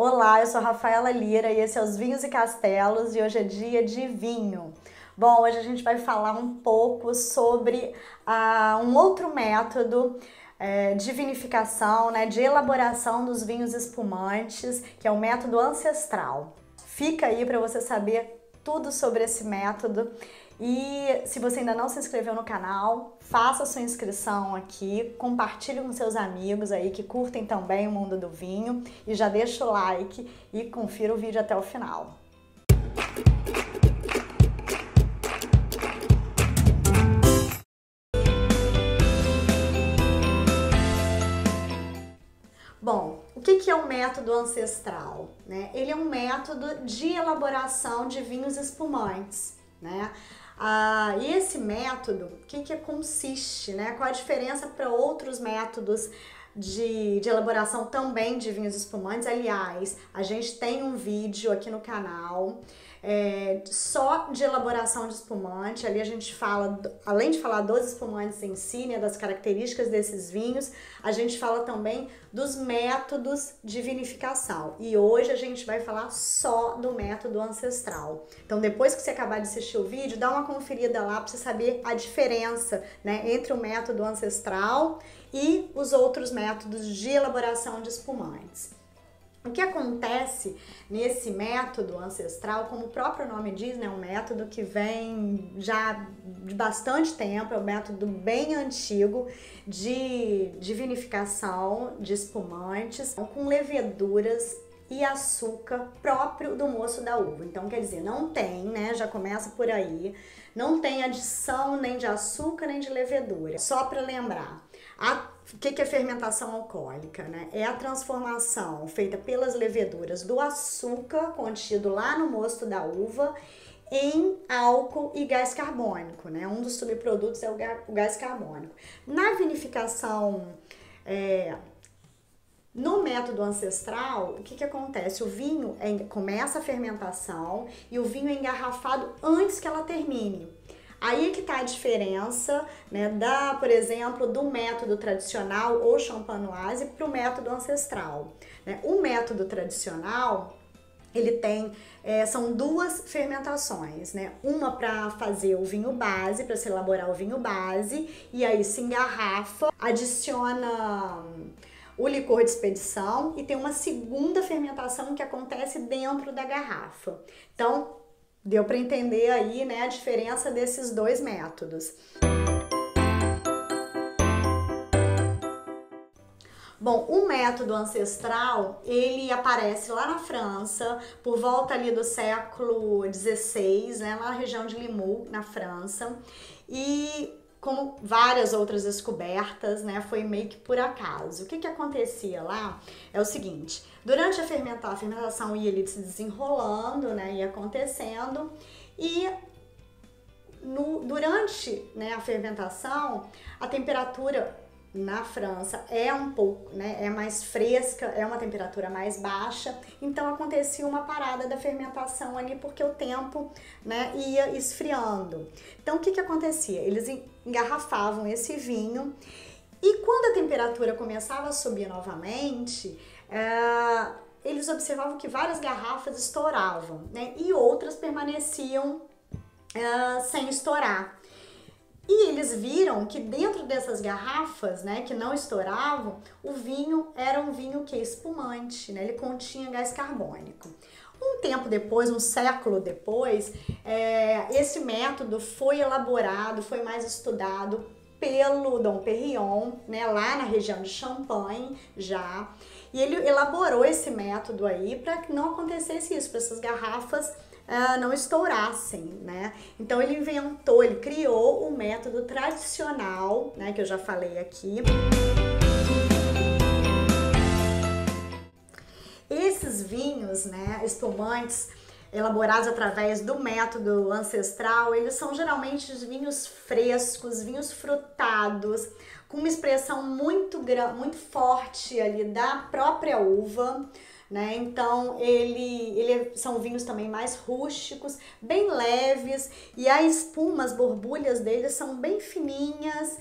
Olá, eu sou a Rafaela Lira e esse é os Vinhos e Castelos e hoje é dia de vinho. Bom, hoje a gente vai falar um pouco sobre um outro método de vinificação, né, de elaboração dos vinhos espumantes, que é o método ancestral. Fica aí para você saber tudo sobre esse método. E se você ainda não se inscreveu no canal, faça a sua inscrição aqui, compartilhe com seus amigos aí que curtem também o mundo do vinho e já deixa o like e confira o vídeo até o final. Bom, o que é o método ancestral, né? Ele é um método de elaboração de vinhos espumantes, né? E esse método, o que consiste, né? Qual a diferença para outros métodos de elaboração também de vinhos espumantes? Aliás, a gente tem um vídeo aqui no canal só de elaboração de espumante. Ali a gente fala, além de falar dos espumantes em si, né, das características desses vinhos, a gente fala também dos métodos de vinificação. E hoje a gente vai falar só do método ancestral. Então, depois que você acabar de assistir o vídeo, dá uma conferida lá para você saber a diferença, né, entre o método ancestral e os outros métodos de elaboração de espumantes. O que acontece nesse método ancestral, como o próprio nome diz, né, um método que vem já de bastante tempo, é um método bem antigo de vinificação de espumantes com leveduras e açúcar próprio do moço da uva. Então, quer dizer, não tem, né, já começa por aí, não tem adição nem de açúcar nem de levedura. Só para lembrar, o que é fermentação alcoólica, né? É a transformação feita pelas leveduras do açúcar contido lá no mosto da uva em álcool e gás carbônico, né? Um dos subprodutos é o gás carbônico. Na vinificação, no método ancestral, o que acontece? O vinho começa a fermentação e o vinho é engarrafado antes que ela termine. Aí que tá a diferença, né, por exemplo, do método tradicional ou champenoise para o método ancestral, né? O método tradicional, ele tem, são duas fermentações, né? Uma para fazer o vinho base, para se elaborar o vinho base, e aí se engarrafa, adiciona o licor de expedição e tem uma segunda fermentação que acontece dentro da garrafa. Então, deu para entender aí, né, a diferença desses dois métodos. Bom, o método ancestral, ele aparece lá na França, por volta ali do século XVI, né, lá na região de Limoux, na França, e como várias outras descobertas, né, foi meio que por acaso. O que acontecia lá é o seguinte: durante a fermentação ia ali se desenrolando, né, ia acontecendo, e durante, né, a fermentação, a temperatura na França é um pouco, né, é mais fresca, é uma temperatura mais baixa, então acontecia uma parada da fermentação ali porque o tempo, né, ia esfriando. Então o que acontecia? Eles engarrafavam esse vinho e quando a temperatura começava a subir novamente, eles observavam que várias garrafas estouravam, né, e outras permaneciam sem estourar. E eles viram que dentro dessas garrafas, né, que não estouravam, o vinho era um vinho que é espumante, né, ele continha gás carbônico. Um tempo depois, um século depois, esse método foi elaborado, foi mais estudado pelo Dom Perignon, né, lá na região de Champagne já, e ele elaborou esse método aí para que não acontecesse isso, para essas garrafas não estourassem, né? Então ele criou o método tradicional, né, que eu já falei aqui. Esses vinhos, né, espumantes, elaborados através do método ancestral, eles são geralmente os vinhos frescos, vinhos frutados, com uma expressão muito forte ali da própria uva, né? Então são vinhos também mais rústicos, bem leves, e a espuma, as borbulhas deles são bem fininhas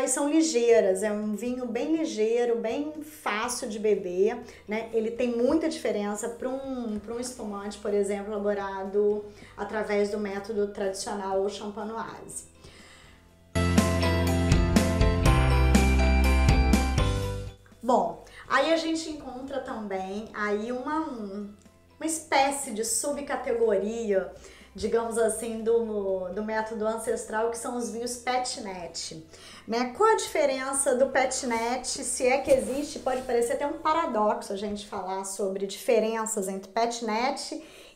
e são ligeiras. É um vinho bem ligeiro, bem fácil de beber, né? Ele tem muita diferença para um espumante, por exemplo, elaborado através do método tradicional ou champenoise. Bom, aí a gente encontra também aí uma espécie de subcategoria, digamos assim, do método ancestral, que são os vinhos Pet-Nat, né? Qual a diferença do Pet-Nat, se é que existe? Pode parecer até um paradoxo a gente falar sobre diferenças entre Pet-Nat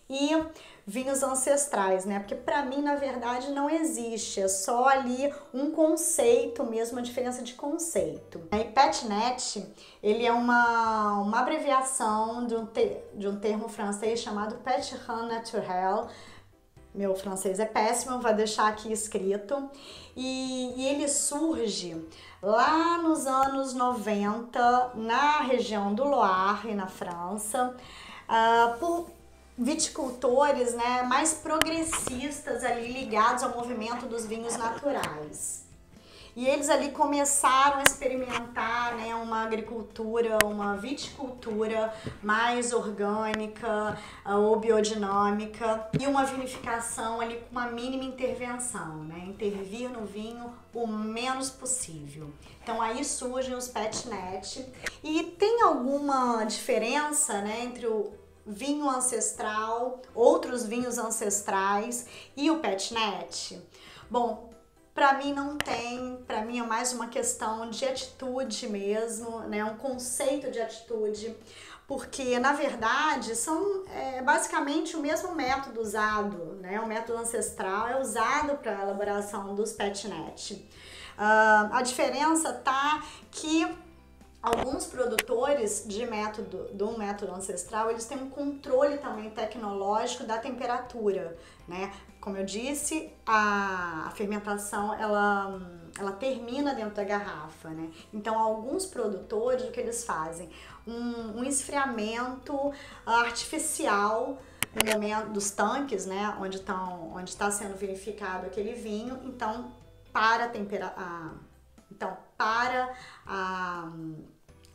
e vinhos ancestrais, né? Porque para mim, na verdade, não existe, é só ali um conceito mesmo, a diferença de conceito. E Pet-Nat, ele é uma abreviação de um termo francês chamado Petit-Rhin Naturel. Meu francês é péssimo, vou deixar aqui escrito. E ele surge lá nos anos 90, na região do Loire, na França, por viticultores, né, mais progressistas ali ligados ao movimento dos vinhos naturais. E eles ali começaram a experimentar, né, uma agricultura, uma viticultura mais orgânica ou biodinâmica e uma vinificação ali com uma mínima intervenção, né, intervir no vinho o menos possível. Então aí surgem os Pet-Nat e tem alguma diferença, né, entre o vinho ancestral, outros vinhos ancestrais e o Pet-Nat? Bom, para mim não tem, para mim é mais uma questão de atitude mesmo, né? Um conceito de atitude, porque na verdade são basicamente o mesmo método usado, né? O método ancestral é usado para a elaboração dos Pet-Nat. A diferença tá que alguns produtores do método ancestral, eles têm um controle também tecnológico da temperatura, né? Como eu disse, a fermentação, ela termina dentro da garrafa, né? Então, alguns produtores, o que eles fazem? Um esfriamento artificial no momento dos tanques, né? Onde está sendo vinificado aquele vinho, então, para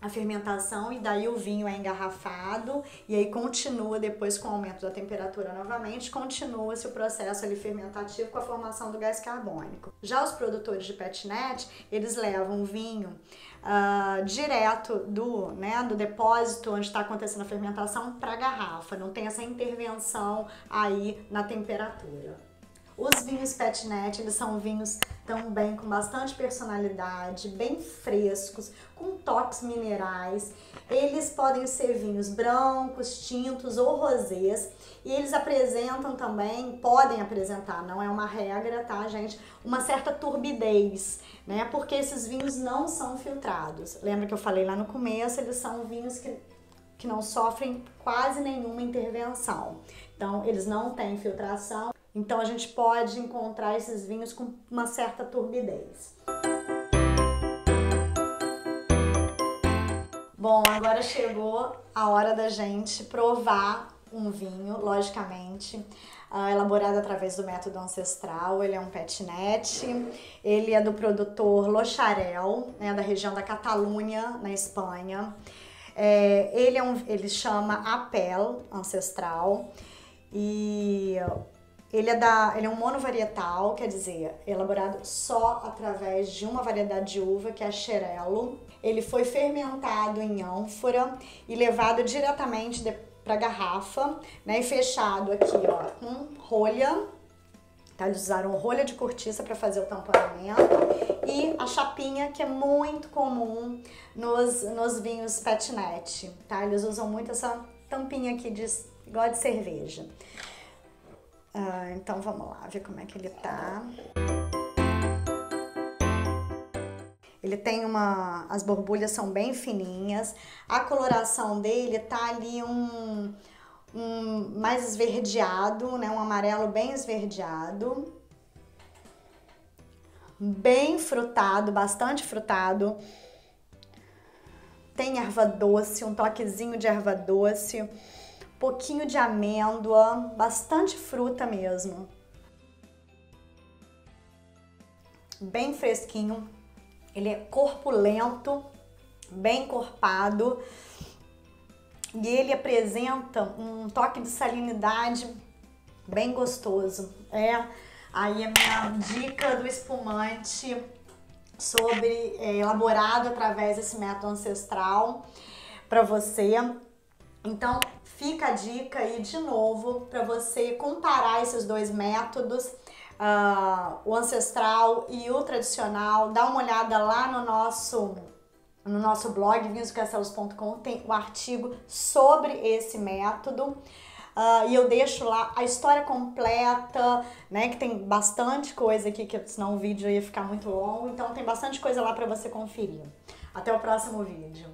a fermentação, e daí o vinho é engarrafado e aí continua depois com o aumento da temperatura novamente, continua-se o processo ali fermentativo com a formação do gás carbônico. Já os produtores de Pet-Nat, eles levam o vinho direto do depósito onde está acontecendo a fermentação para a garrafa, não tem essa intervenção aí na temperatura. Os vinhos Pet-Nat, eles são vinhos também com bastante personalidade, bem frescos, com toques minerais. Eles podem ser vinhos brancos, tintos ou rosés. E eles apresentam também, podem apresentar, não é uma regra, tá, gente? Uma certa turbidez, né? Porque esses vinhos não são filtrados. Lembra que eu falei lá no começo, eles são vinhos que não sofrem quase nenhuma intervenção. Então, eles não têm filtração. Então a gente pode encontrar esses vinhos com uma certa turbidez. Bom, agora chegou a hora da gente provar um vinho, logicamente, elaborado através do método ancestral. Ele é um Pet-Nat, ele é do produtor Locharel, né, da região da Catalunha, na Espanha. Ele chama Apel Ancestral e ele é um monovarietal, quer dizer, elaborado só através de uma variedade de uva, que é a Xerelo. Ele foi fermentado em ânfora e levado diretamente para a garrafa, né, e fechado aqui, ó, com rolha. Tá? Eles usaram rolha de cortiça para fazer o tamponamento e a chapinha, que é muito comum nos vinhos Pet-Nat, tá? Eles usam muito essa tampinha aqui igual de cerveja. Então vamos lá, ver como é que ele tá. Ele tem as borbulhas são bem fininhas, a coloração dele tá ali mais esverdeado, né? Um amarelo bem esverdeado, bem frutado, bastante frutado. tem erva doce, um toquezinho de erva doce, pouquinho de amêndoa, bastante fruta mesmo. Bem fresquinho, ele é corpulento, bem encorpado e ele apresenta um toque de salinidade bem gostoso. Aí a minha dica do espumante elaborado através desse método ancestral para você. Então fica a dica aí de novo para você comparar esses dois métodos, o ancestral e o tradicional. Dá uma olhada lá no nosso blog vinhosdocastelos.com, tem o artigo sobre esse método. E eu deixo lá a história completa, né, que tem bastante coisa aqui, que senão o vídeo ia ficar muito longo, então tem bastante coisa lá para você conferir. Até o próximo vídeo.